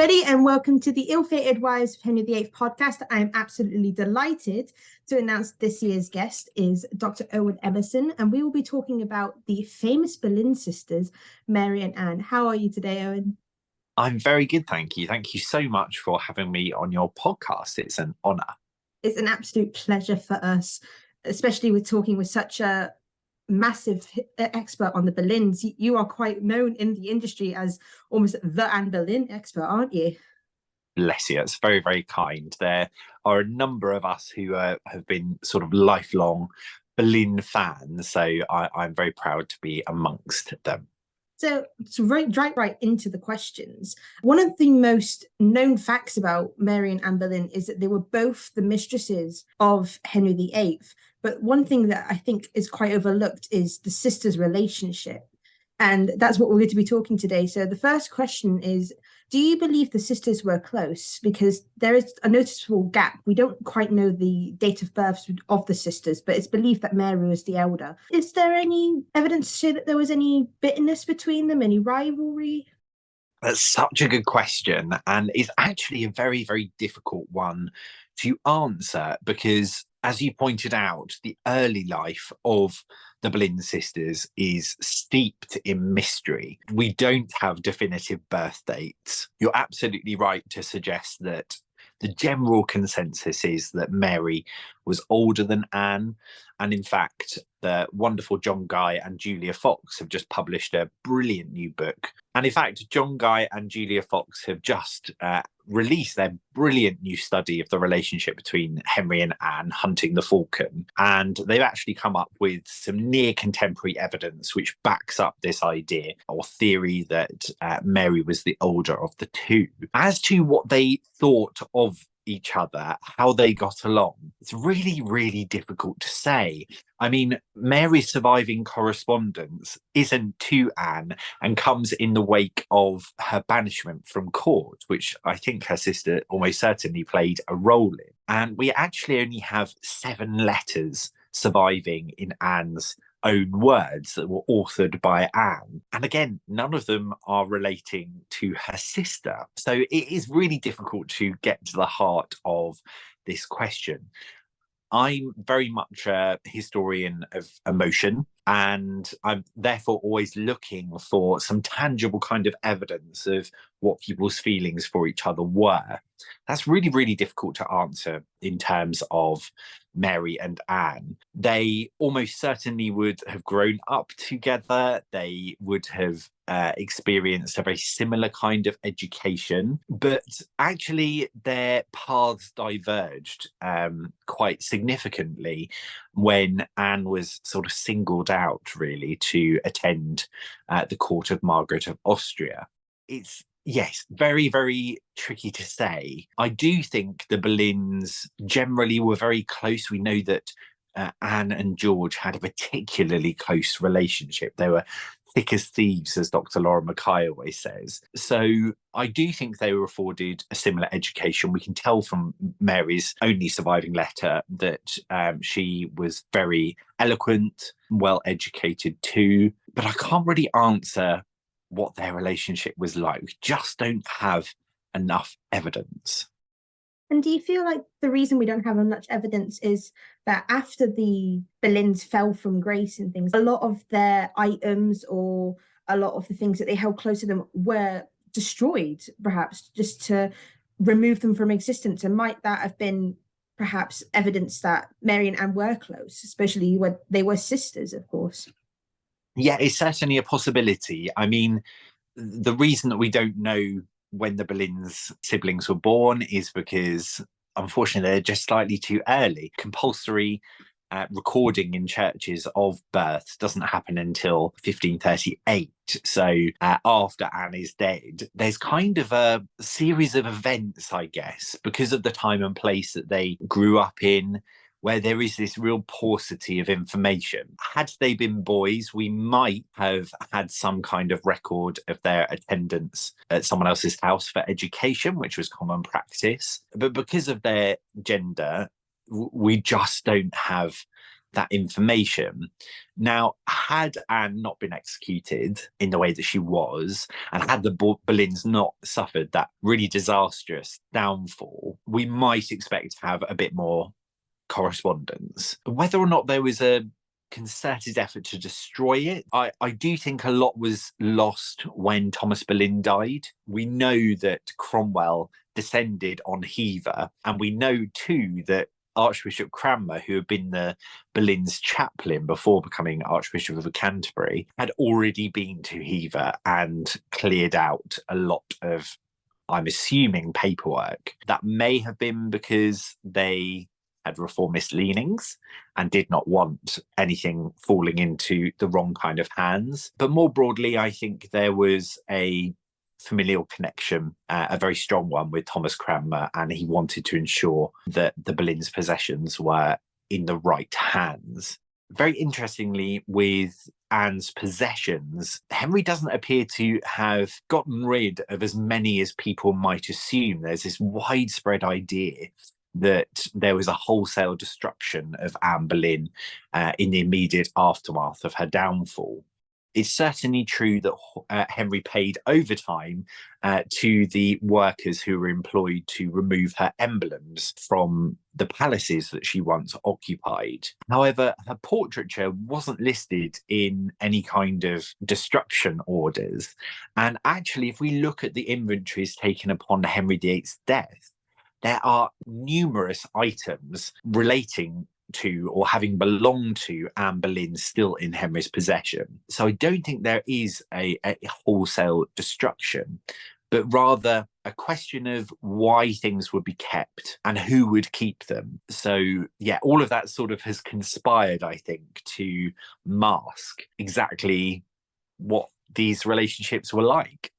everybody, and welcome to the Ill-Fated Wives of Henry VIII podcast. I'm absolutely delighted to announce this year's guest is Dr. Owen Emmerson, and we will be talking about the famous Boleyn sisters, Mary and Anne. How are you today, Owen? I'm very good, thank you. Thank you so much for having me on your podcast. It's an honour. It's an absolute pleasure for us, especially with talking with such a massive expert on the Boleyns. You are quite known in the industry as almost the Anne Boleyn expert, aren't you? Bless you. It's very, very kind. There are a number of us who have been sort of lifelong Boleyn fans, so I'm very proud to be amongst them. So to right into the questions, one of the most known facts about Mary and Anne Boleyn is that they were both the mistresses of Henry VIII. But one thing that I think is quite overlooked is the sisters' relationship. And that's what we're going to be talking today. So the first question is, do you believe the sisters were close? Because there is a noticeable gap. We don't quite know the date of birth of the sisters, but it's believed that Mary was the elder. Is there any evidence to show that there was any bitterness between them, any rivalry? That's such a good question. And it's actually a very, very difficult one to answer because, as you pointed out, the early life of the Boleyn sisters is steeped in mystery. We don't have definitive birth dates. You're absolutely right to suggest that the general consensus is that Mary was older than Anne. And in fact, the wonderful John Guy and Julia Fox have just published a brilliant new book. And in fact, John Guy and Julia Fox have just released their brilliant new study of the relationship between Henry and Anne, Hunting the Falcon. And they've actually come up with some near contemporary evidence which backs up this idea or theory that Mary was the older of the two. As to what they thought of each other, how they got along, it's really, really difficult to say. I mean, Mary's surviving correspondence isn't to Anne and comes in the wake of her banishment from court, which I think her sister almost certainly played a role in. And we actually only have 7 letters surviving in Anne's own words that were authored by Anne. And again, none of them are relating to her sister. So it is really difficult to get to the heart of this question. I'm very much a historian of emotion, and I'm therefore always looking for some tangible kind of evidence of what people's feelings for each other were. That's really, really difficult to answer in terms of Mary and Anne. They almost certainly would have grown up together. They would have experienced a very similar kind of education, but actually their paths diverged quite significantly when Anne was sort of singled out really to attend the court of Margaret of Austria. It's yes, very, very tricky to say. I do think the Boleyns generally were very close. We know that Anne and George had a particularly close relationship. They were thick as thieves, as Dr. Laura Mackay always says. So I do think they were afforded a similar education. We can tell from Mary's only surviving letter that she was very eloquent, well educated too. But I can't really answer what their relationship was like. We just don't have enough evidence. And do you feel like the reason we don't have much evidence is that after the Boleyns fell from grace and things, a lot of their items or a lot of the things that they held close to them were destroyed, perhaps, just to remove them from existence? And might that have been perhaps evidence that Mary and Anne were close, especially when they were sisters, of course? Yeah, it's certainly a possibility. I mean, the reason that we don't know when the Boleyn's siblings were born is because, unfortunately, they're just slightly too early. Compulsory recording in churches of births doesn't happen until 1538. So after Anne is dead, there's kind of a series of events, I guess, because of the time and place that they grew up in, where there is this real paucity of information. Had they been boys, we might have had some kind of record of their attendance at someone else's house for education, which was common practice. But because of their gender, we just don't have that information. Now, had Anne not been executed in the way that she was, and had the Boleyns not suffered that really disastrous downfall, we might expect to have a bit more correspondence. Whether or not there was a concerted effort to destroy it, I do think a lot was lost when Thomas Boleyn died. We know that Cromwell descended on Hever, and we know too that Archbishop Cranmer, who had been the Boleyn's chaplain before becoming Archbishop of Canterbury, had already been to Hever and cleared out a lot of, I'm assuming, paperwork. That may have been because they had reformist leanings and did not want anything falling into the wrong kind of hands. But more broadly, I think there was a familial connection, a very strong one, with Thomas Cranmer, and he wanted to ensure that the Boleyn's possessions were in the right hands. Very interestingly, with Anne's possessions, Henry doesn't appear to have gotten rid of as many as people might assume. There's this widespread idea that there was a wholesale destruction of Anne Boleyn in the immediate aftermath of her downfall. It's certainly true that Henry paid overtime to the workers who were employed to remove her emblems from the palaces that she once occupied. However, her portraiture wasn't listed in any kind of destruction orders. And actually, if we look at the inventories taken upon Henry VIII's death, there are numerous items relating to or having belonged to Anne Boleyn still in Henry's possession. So I don't think there is a wholesale destruction, but rather a question of why things would be kept and who would keep them. So yeah, all of that sort of has conspired, I think, to mask exactly what these relationships were like.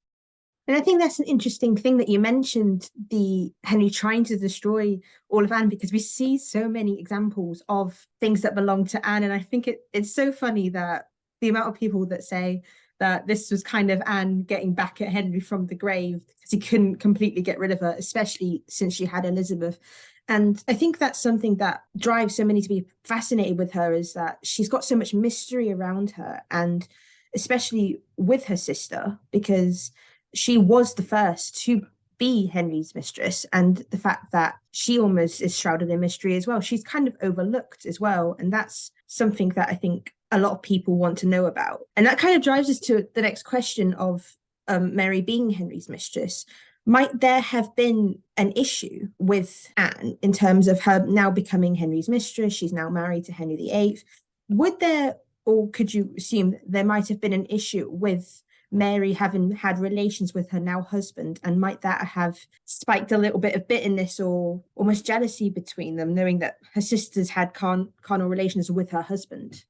And I think that's an interesting thing that you mentioned, the Henry trying to destroy all of Anne, because we see so many examples of things that belong to Anne. And I think it's so funny that the amount of people that say that this was kind of Anne getting back at Henry from the grave because he couldn't completely get rid of her, especially since she had Elizabeth. And I think that's something that drives so many to be fascinated with her, is that she's got so much mystery around her, and especially with her sister, because she was the first to be Henry's mistress, and the fact that she almost is shrouded in mystery as well. She's kind of overlooked as well, and that's something that I think a lot of people want to know about. And that kind of drives us to the next question of Mary being Henry's mistress. Might there have been an issue with Anne in terms of her now becoming Henry's mistress? She's now married to Henry VIII. Would there, or could you assume there might have been an issue with Mary having had relations with her now husband, and might that have spiked a little bit of bitterness or almost jealousy between them, knowing that her sisters had carnal relations with her husband?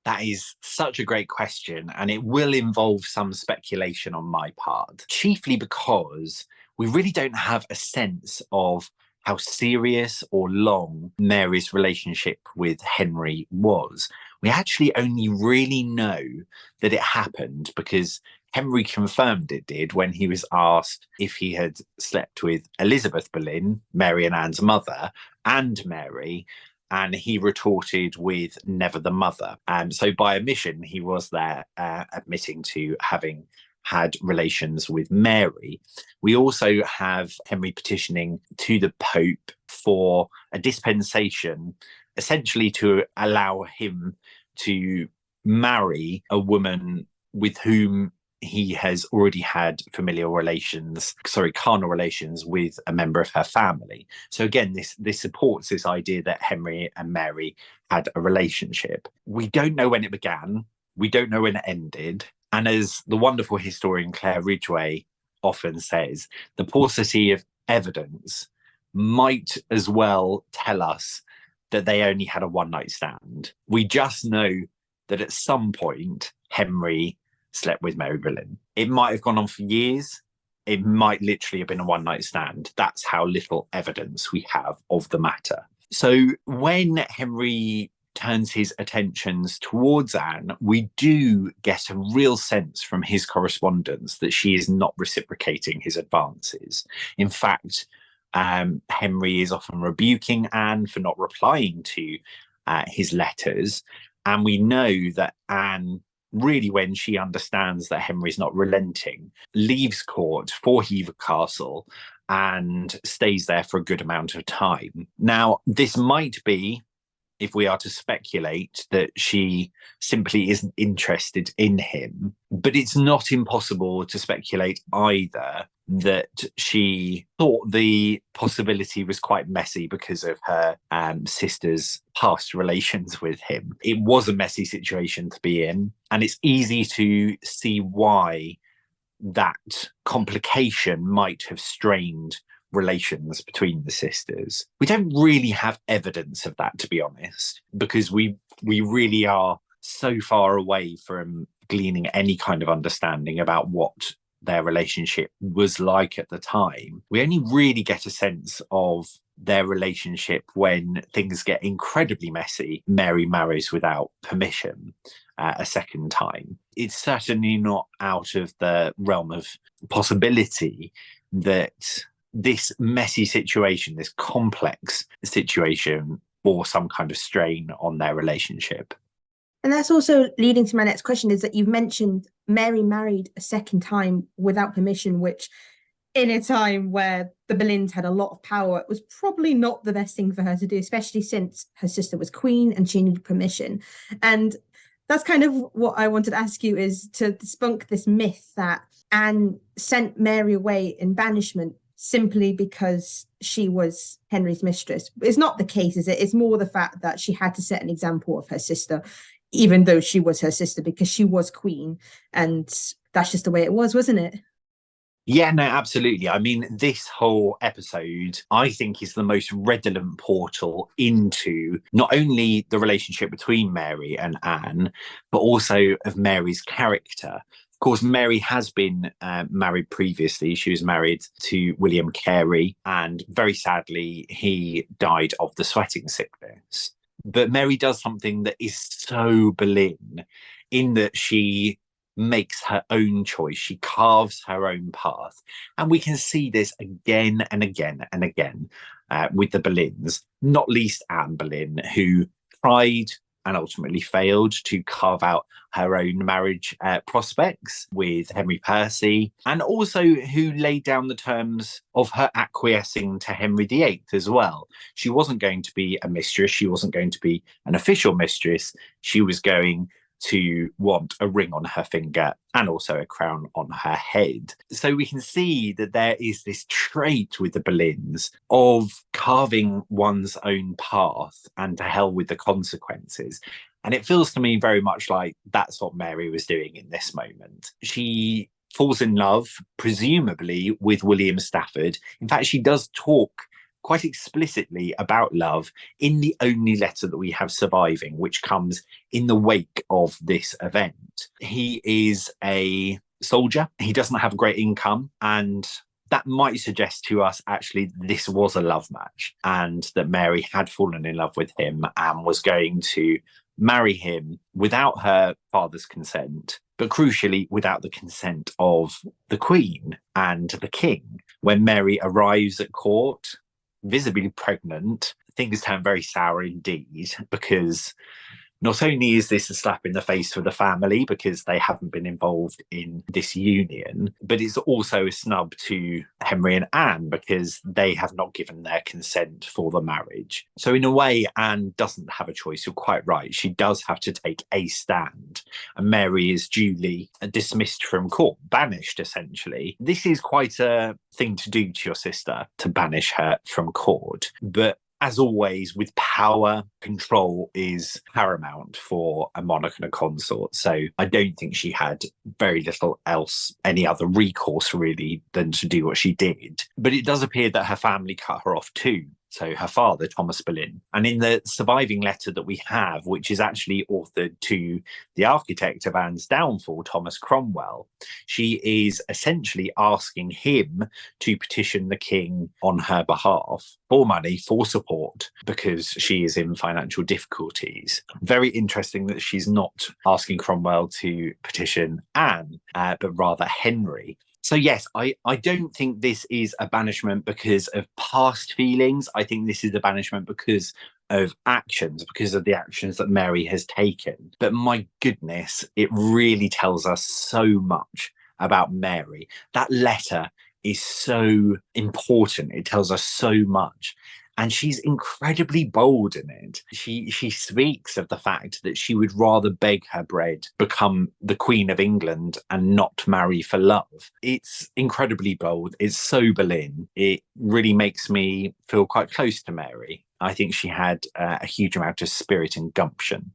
That is such a great question, and it will involve some speculation on my part, chiefly because we really don't have a sense of how serious or long Mary's relationship with Henry was. We actually only really know that it happened because Henry confirmed it did when he was asked if he had slept with Elizabeth Boleyn, Mary and Anne's mother, and Mary, and he retorted with never the mother. So by omission, he was there admitting to having had relations with Mary. We also have Henry petitioning to the Pope for a dispensation, essentially to allow him to marry a woman with whom he has already had carnal relations with a member of her family. So again, this supports this idea that Henry and Mary had a relationship. We don't know when it began. We don't know when it ended. And as the wonderful historian Claire Ridgway often says, the paucity of evidence might as well tell us that they only had a one-night stand. We just know that at some point, Henry slept with Mary Boleyn. It might have gone on for years. It might literally have been a one-night stand. That's how little evidence we have of the matter. So when Henry turns his attentions towards Anne, we do get a real sense from his correspondence that she is not reciprocating his advances. In fact, Henry is often rebuking Anne for not replying to his letters. And we know that Anne, really, when she understands that Henry's not relenting, leaves court for Hever Castle and stays there for a good amount of time. Now, this might be, if we are to speculate, that she simply isn't interested in him. But it's not impossible to speculate either that she thought the possibility was quite messy because of her sister's past relations with him. It was a messy situation to be in, and it's easy to see why that complication might have strained relations between the sisters. We don't really have evidence of that, to be honest, because we really are so far away from gleaning any kind of understanding about what their relationship was like at the time. We only really get a sense of their relationship when things get incredibly messy. Mary marries without permission a second time. It's certainly not out of the realm of possibility that this messy situation, this complex situation, bore some kind of strain on their relationship. And that's also leading to my next question, is that you've mentioned Mary married a second time without permission, which in a time where the Boleyns had a lot of power, it was probably not the best thing for her to do, especially since her sister was queen and she needed permission. And that's kind of what I wanted to ask you, is to debunk this myth that Anne sent Mary away in banishment simply because she was Henry's mistress. It's not the case, is it? It's more the fact that she had to set an example of her sister, even though she was her sister, because she was queen. And that's just the way it was, wasn't it? Yeah, no, absolutely. I mean, this whole episode, I think, is the most redolent portal into not only the relationship between Mary and Anne, but also of Mary's character. Of course, Mary has been married previously. She was married to William Carey, and very sadly, he died of the sweating sickness. But Mary does something that is so Boleyn, in that she makes her own choice. She carves her own path. And we can see this again and again and again with the Boleyns, not least Anne Boleyn, who tried and ultimately failed to carve out her own marriage prospects with Henry Percy, and also who laid down the terms of her acquiescing to Henry VIII as well. She wasn't going to be a mistress. She wasn't going to be an official mistress. She was going to want a ring on her finger and also a crown on her head. So we can see that there is this trait with the Boleyns of carving one's own path and to hell with the consequences. And it feels to me very much like that's what Mary was doing in this moment. She falls in love, presumably, with William Stafford. In fact, she does talk quite explicitly about love in the only letter that we have surviving, which comes in the wake of this event. He is a soldier. He doesn't have a great income, and that might suggest to us actually this was a love match, and that Mary had fallen in love with him and was going to marry him without her father's consent, but crucially without the consent of the Queen and the King. When Mary arrives at court, visibly pregnant, things turn very sour indeed, because not only is this a slap in the face for the family because they haven't been involved in this union, but it's also a snub to Henry and Anne because they have not given their consent for the marriage. So in a way, Anne doesn't have a choice. You're quite right. She does have to take a stand, and Mary is duly dismissed from court, banished essentially. This is quite a thing to do to your sister, to banish her from court. But as always, with power, control is paramount for a monarch and a consort. So I don't think she had very little else, any other recourse really, than to do what she did. But it does appear that her family cut her off too. So her father, Thomas Boleyn. And in the surviving letter that we have, which is actually authored to the architect of Anne's downfall, Thomas Cromwell, she is essentially asking him to petition the king on her behalf for money, for support, because she is in financial difficulties. Very interesting that she's not asking Cromwell to petition Anne, but rather Henry. So yes, I don't think this is a banishment because of past feelings. I think this is a banishment because of actions because of the actions that Mary has taken. But my goodness, it really tells us so much about Mary. That letter is so important. It tells us so much. And she's incredibly bold in it. She speaks of the fact that she would rather beg her bread, become the Queen of England, and not marry for love. It's incredibly bold. It's so Boleyn. It really makes me feel quite close to Mary. I think she had a huge amount of spirit and gumption.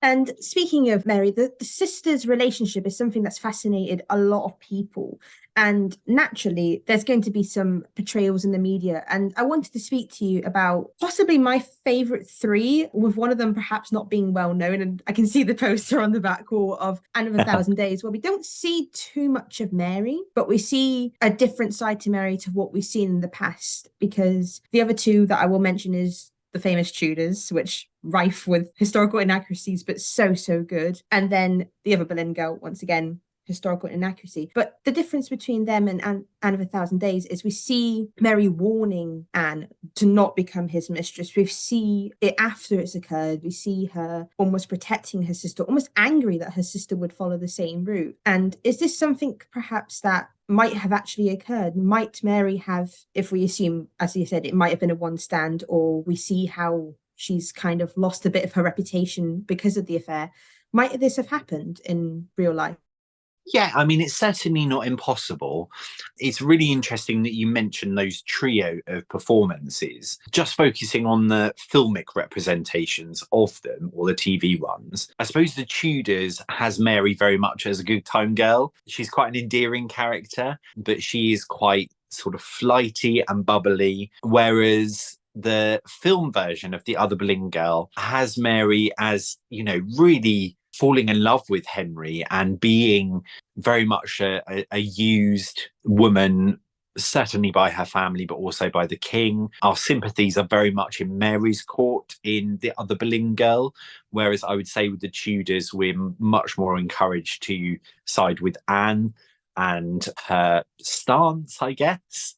And speaking of Mary, the sisters' relationship is something that's fascinated a lot of people. And naturally, there's going to be some portrayals in the media. And I wanted to speak to you about possibly my favorite three, with one of them perhaps not being well known. And I can see the poster on the back wall of Anne of a Thousand Days, where we don't see too much of Mary, but we see a different side to Mary to what we've seen in the past. Because the other two that I will mention is the famous Tudors, which rife with historical inaccuracies, but so good. And then the other Boleyn girl, once again, historical inaccuracy. But the difference between them and Anne of a Thousand Days is we see Mary warning Anne to not become his mistress. We see it after it's occurred. We see her almost protecting her sister, almost angry that her sister would follow the same route. And is this something perhaps that might have actually occurred? Might Mary have, if we assume, as you said, it might have been a one stand, or we see how she's kind of lost a bit of her reputation because of the affair, might this have happened in real life? Yeah, I mean, it's certainly not impossible. It's really interesting that you mentioned those trio of performances. Just focusing on the filmic representations of them, or the TV ones, I suppose the Tudors has Mary very much as a good time girl. She's quite an endearing character, but she is quite sort of flighty and bubbly, whereas the film version of The Other Boleyn Girl has Mary as, you know, really falling in love with Henry and being very much a used woman, certainly by her family, but also by the king. Our sympathies are very much in Mary's court in The Other Boleyn Girl, whereas I would say with the Tudors, we're much more encouraged to side with Anne and her stance, I guess.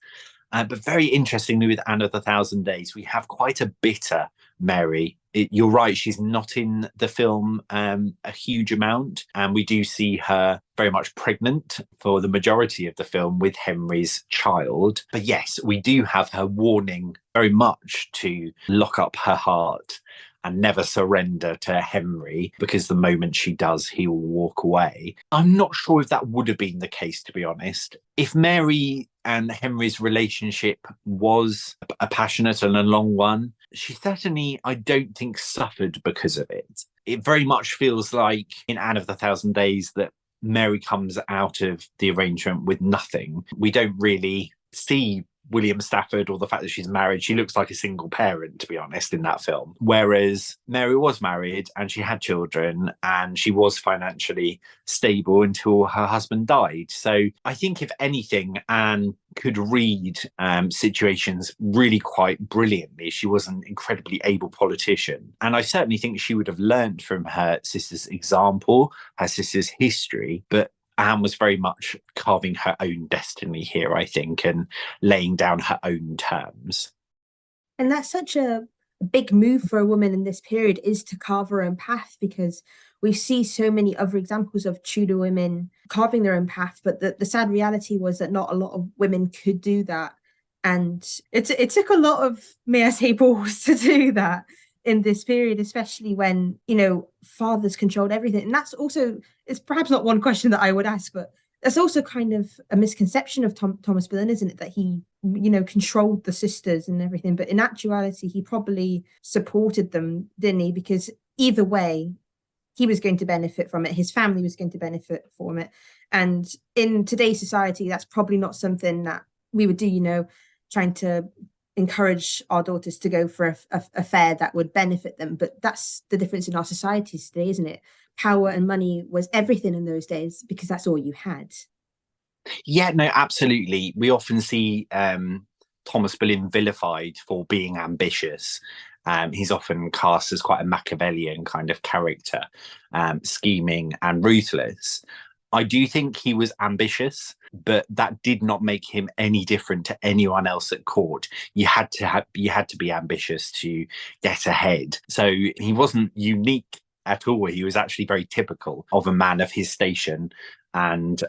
But very interestingly, with Anne of the Thousand Days, we have quite a bitter Mary. You're right, she's not in the film a huge amount. And we do see her very much pregnant for the majority of the film with Henry's child. But yes, we do have her warning very much to lock up her heart and never surrender to Henry, because the moment she does, he will walk away. I'm not sure if that would have been the case, to be honest. If Mary and Henry's relationship was a passionate and a long one, she certainly, I don't think, suffered because of it. It very much feels like in Anne of the Thousand Days that Mary comes out of the arrangement with nothing. We don't really see William Stafford or the fact that she's married. She looks like a single parent, to be honest, in that film. Whereas Mary was married and she had children and she was financially stable until her husband died. So I think, if anything, Anne could read situations really quite brilliantly. She was an incredibly able politician. And I certainly think she would have learned from her sister's example, her sister's history. But Anne was very much carving her own destiny here, I think, and laying down her own terms. And that's such a big move for a woman in this period, is to carve her own path, because we see so many other examples of Tudor women carving their own path. But the sad reality was that not a lot of women could do that. And it took a lot of, may I say, balls to do that in this period, especially when, you know, fathers controlled everything. And that's also, it's perhaps not one question that I would ask, but that's also kind of a misconception of Thomas Boleyn, isn't it? That he, you know, controlled the sisters and everything. But in actuality, he probably supported them, didn't he? Because either way, he was going to benefit from it. His family was going to benefit from it. And in today's society, that's probably not something that we would do, you know, trying to encourage our daughters to go for a affair that would benefit them. But that's the difference in our societies today, isn't it? Power and money was everything in those days, because that's all you had. Yeah, no, absolutely. We often see Thomas Boleyn vilified for being ambitious. He's often cast as quite a Machiavellian kind of character, scheming and ruthless. I do think he was ambitious, but that did not make him any different to anyone else at court. You had to be ambitious to get ahead. So he wasn't unique at all. He was actually very typical of a man of his station. And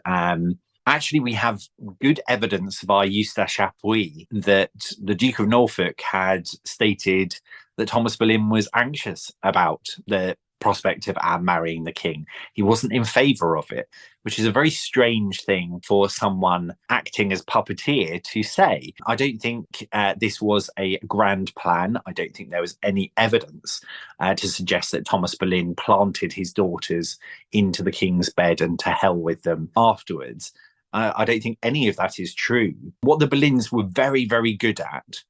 actually, we have good evidence by Eustace Chapuis that the Duke of Norfolk had stated that Thomas Boleyn was anxious about the prospect of Anne marrying the king. He wasn't in favour of it, which is a very strange thing for someone acting as puppeteer to say. I don't think this was a grand plan. I don't think there was any evidence to suggest that Thomas Boleyn planted his daughters into the king's bed and to hell with them afterwards. I don't think any of that is true. What the Boleyns were very, very good at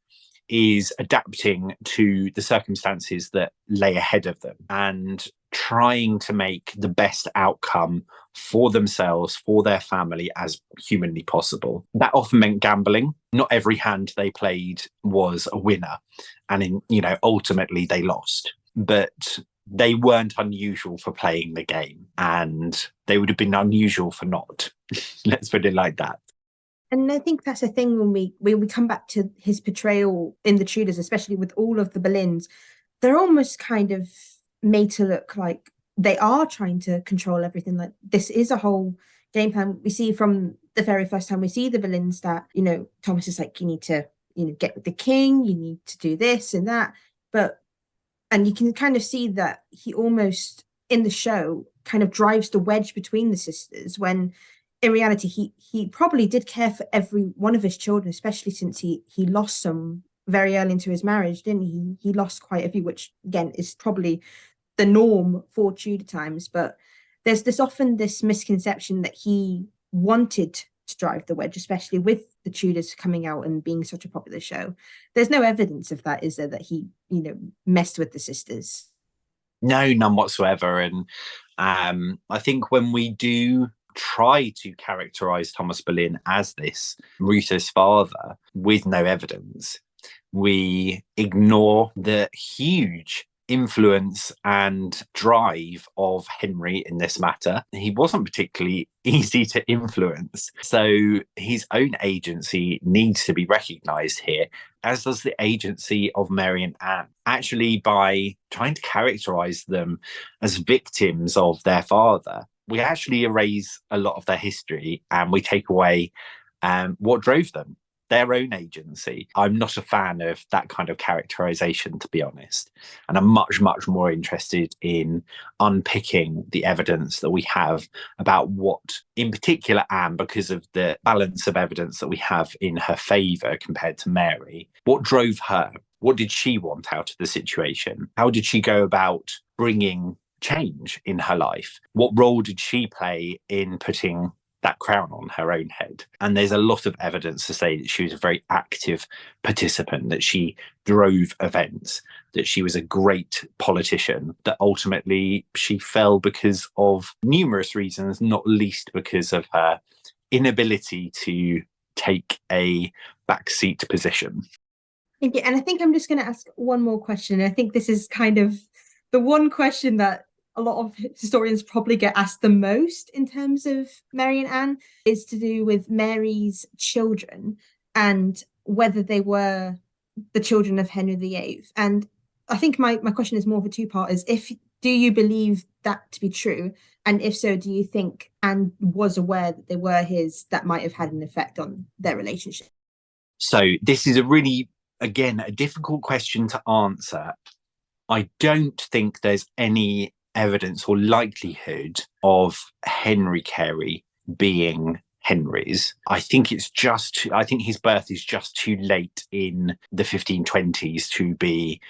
is adapting to the circumstances that lay ahead of them and trying to make the best outcome for themselves, for their family, as humanly possible. That often meant gambling. Not every hand they played was a winner, and ultimately they lost. But they weren't unusual for playing the game, and they would have been unusual for not. Let's put it like that. And I think that's a thing when we come back to his portrayal in the Tudors, especially with all of the Boleyns, they're almost kind of made to look like they are trying to control everything. Like this is a whole game plan. We see from the very first time we see the Boleyns that, Thomas is like, you need to, get with the king, you need to do this and that. And you can kind of see that he almost in the show kind of drives the wedge between the sisters when in reality, he probably did care for every one of his children, especially since he lost some very early into his marriage, didn't he? He lost quite a few, which again is probably the norm for Tudor times. But there's often this misconception that he wanted to drive the wedge, especially with the Tudors coming out and being such a popular show. There's no evidence of that, is there? That he, messed with the sisters? No, none whatsoever. And I think when we do try to characterize Thomas Boleyn as this ruthless father with no evidence, we ignore the huge influence and drive of Henry in this matter. He wasn't particularly easy to influence. So his own agency needs to be recognized here, as does the agency of Mary and Anne. Actually, by trying to characterize them as victims of their father, we actually erase a lot of their history and we take away what drove them, their own agency. I'm not a fan of that kind of characterization, to be honest. And I'm much, much more interested in unpicking the evidence that we have about what, in particular, Anne, because of the balance of evidence that we have in her favour compared to Mary, what drove her? What did she want out of the situation? How did she go about bringing change in her life? What role did she play in putting that crown on her own head? And there's a lot of evidence to say that she was a very active participant, that she drove events, that she was a great politician, that ultimately she fell because of numerous reasons, not least because of her inability to take a backseat position. Thank you. And I think I'm just going to ask one more question. I think this is kind of the one question that a lot of historians probably get asked the most in terms of Mary and Anne, is to do with Mary's children and whether they were the children of Henry VIII. And I think my question is more of a two-part, is do you believe that to be true? And if so, do you think Anne was aware that they were his, that might have had an effect on their relationship? So this is a really, again, a difficult question to answer. I don't think there's any evidence or likelihood of Henry Carey being Henry's. I think his birth is just too late in the 1520s to be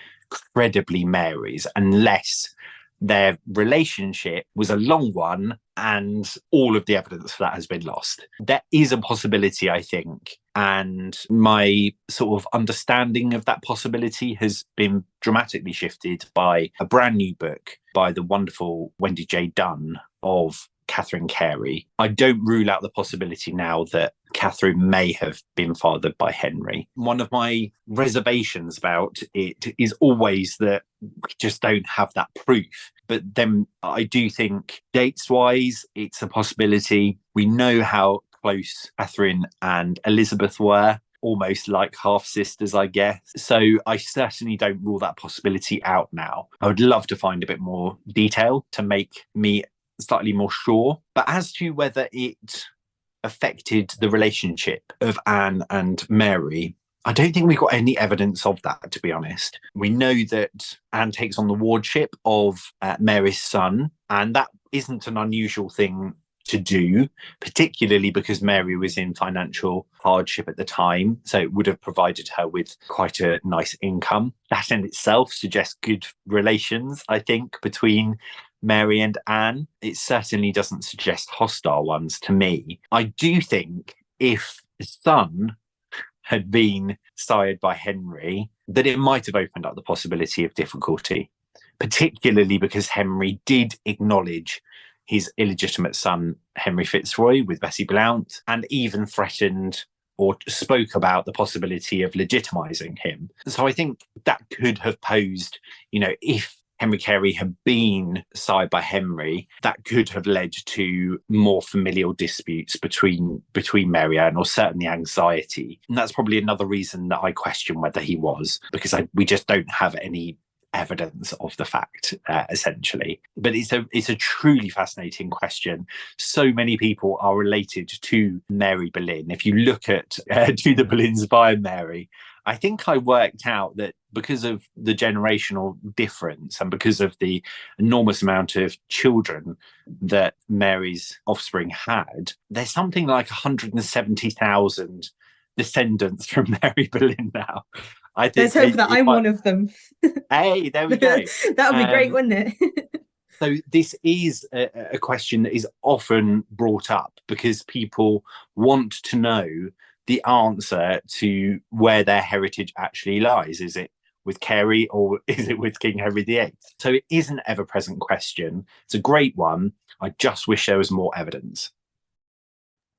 credibly Mary's, unless their relationship was a long one and all of the evidence for that has been lost. There is a possibility, I think, and my sort of understanding of that possibility has been dramatically shifted by a brand new book by the wonderful Wendy J. Dunn of Catherine Carey. I don't rule out the possibility now that Catherine may have been fathered by Henry. One of my reservations about it is always that we just don't have that proof. But then I do think dates-wise, it's a possibility. We know how close Catherine and Elizabeth were, almost like half sisters, I guess. So I certainly don't rule that possibility out now. I would love to find a bit more detail to make me slightly more sure. But as to whether it affected the relationship of Anne and Mary, I don't think we got any evidence of that, to be honest. We know that Anne takes on the wardship of Mary's son, and that isn't an unusual thing to do, particularly because Mary was in financial hardship at the time. So it would have provided her with quite a nice income. That in itself suggests good relations, I think, between Mary and Anne. It certainly doesn't suggest hostile ones to me. I do think if the son had been sired by Henry, that it might have opened up the possibility of difficulty, particularly because Henry did acknowledge his illegitimate son, Henry Fitzroy, with Bessie Blount, and even threatened or spoke about the possibility of legitimizing him. So I think that could have posed, if Henry Carey had been sired by Henry, that could have led to more familial disputes between Mary and Anne, or certainly anxiety. And that's probably another reason that I question whether he was, because we just don't have any evidence of the fact, essentially. But it's a truly fascinating question. So many people are related to Mary Boleyn. If you look at To the Boleyns via Mary, I think I worked out that because of the generational difference and because of the enormous amount of children that Mary's offspring had, there's something like 170,000 descendants from Mary Boleyn now. I think. Let's hope that I'm one of them. Hey, there we go. That would be great, wouldn't it? So this is a question that is often brought up because people want to know the answer to where their heritage actually lies. Is it with Carey or is it with King Henry VIII? So it is an ever-present question. It's a great one. I just wish there was more evidence.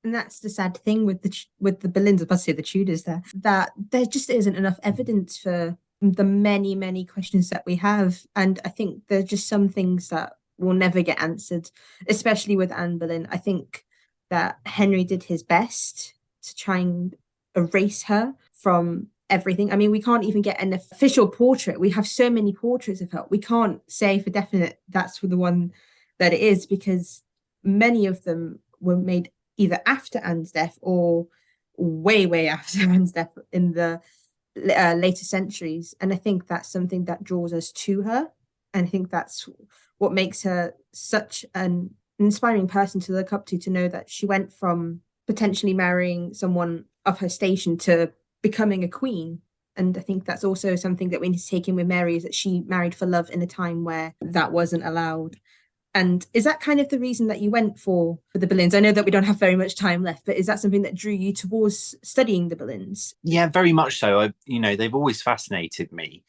And that's the sad thing with the Boleyns, I must say the Tudors there, that there just isn't enough evidence for the many, many questions that we have. And I think there's just some things that will never get answered, especially with Anne Boleyn. I think that Henry did his best to try and erase her from everything. I mean, we can't even get an official portrait. We have so many portraits of her. We can't say for definite that's the one that it is, because many of them were made either after Anne's death or way, way after Anne's death in the later centuries. And I think that's something that draws us to her. And I think that's what makes her such an inspiring person to look up to know that she went from potentially marrying someone of her station to becoming a queen. And I think that's also something that we need to take in with Mary, is that she married for love in a time where that wasn't allowed. And is that kind of the reason that you went for the Boleyns? I know that we don't have very much time left, but is that something that drew you towards studying the Boleyns? Yeah, very much so. They've always fascinated me.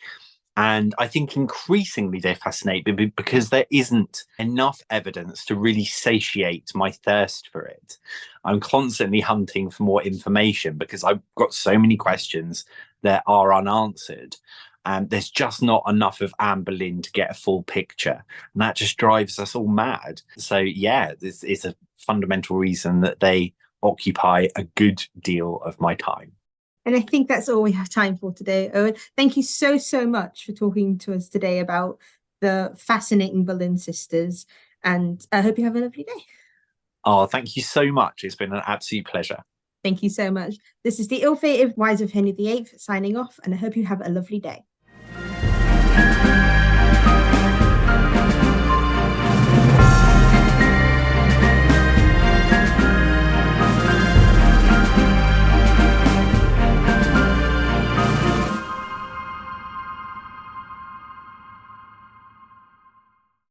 And I think increasingly they fascinate me because there isn't enough evidence to really satiate my thirst for it. I'm constantly hunting for more information because I've got so many questions that are unanswered. And there's just not enough of Anne Boleyn to get a full picture. And that just drives us all mad. So, yeah, this is a fundamental reason that they occupy a good deal of my time. And I think that's all we have time for today, Owen. Thank you so, so much for talking to us today about the fascinating Boleyn sisters. And I hope you have a lovely day. Oh, thank you so much. It's been an absolute pleasure. Thank you so much. This is the ill-fated Wives of Henry VIII signing off, and I hope you have a lovely day.